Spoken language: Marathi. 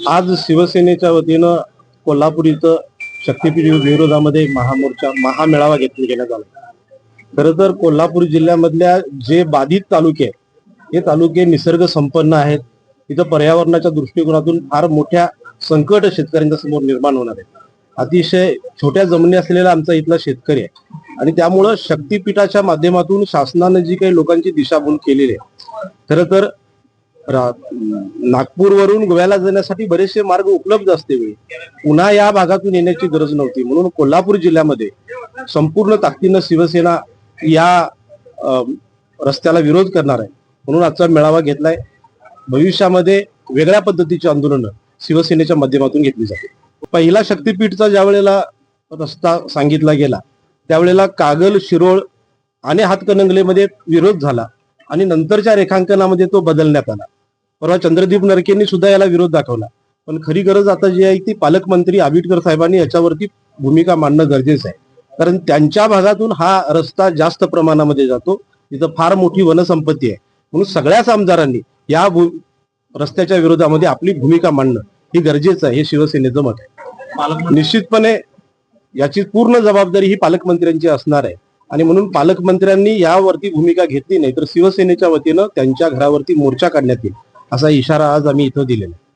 आज शिवसेनेच्या वतीनं कोल्हापूर इथं शक्तीपीठ विरोधामध्ये महामोर्चा महामेळावा घेण्यात आला। खरं तर कोल्हापूर जिल्ह्यामधल्या जे बाधित तालुके आहेत हे तालुके निसर्ग संपन्न आहेत। इथं पर्यावरणाच्या दृष्टिकोनातून फार मोठ्या संकट शेतकऱ्यांच्या समोर निर्माण होणार आहे। अतिशय छोट्या जमिनी असलेला आमचा इथला शेतकरी आहे आणि त्यामुळं शक्तीपीठाच्या माध्यमातून शासनाने जी काही लोकांची दिशाभूल केलेली आहे, खरं तर नागपूरवरून गोव्याला जाण्यासाठी बरेचसे मार्ग उपलब्ध असते वेळी पुन्हा या भागातून येण्याची गरज नव्हती, म्हणून कोल्हापूर जिल्ह्यामध्ये संपूर्ण ताकदीनं शिवसेना या रस्त्याला विरोध करणार आहे। म्हणून आजचा मेळावा घेतलाय। भविष्यामध्ये वेगळ्या पद्धतीची आंदोलनं शिवसेनेच्या माध्यमातून घेतली जातील। पहिला शक्तीपीठचा ज्या वेळेला रस्ता सांगितला गेला त्यावेळेला कागल, शिरोळ आणि हातकणंगलेमध्ये विरोध झाला आणि नंतरच्या रेखांकनामध्ये तो बदलण्यात आला। परवा चंद्रदीप नरकेंनी सुद्धा याला विरोध दाखवला, पण खरी गरज आता जी आहे ती पालकमंत्री आबिटकर साहेबांनी याच्यावरती भूमिका मांडणं गरजेचं आहे, कारण त्यांच्या भागातून हा रस्ता जास्त प्रमाणामध्ये जातो, तिथं फार मोठी वनसंपत्ती आहे। म्हणून सगळ्याच आमदारांनी या रस्त्याच्या विरोधामध्ये आपली भूमिका मांडणं ही गरजेचं आहे, हे शिवसेनेचं मत आहे। निश्चितपणे याची पूर्ण जबाबदारी ही पालकमंत्र्यांची असणार आहे आणि म्हणून पालकमंत्र्यांनी यावरती भूमिका घेतली नाही तर शिवसेनेच्या वतीनं त्यांच्या घरावरती मोर्चा काढण्यात येईल असा इशारा आज आम्ही इथं दिलेला आहे।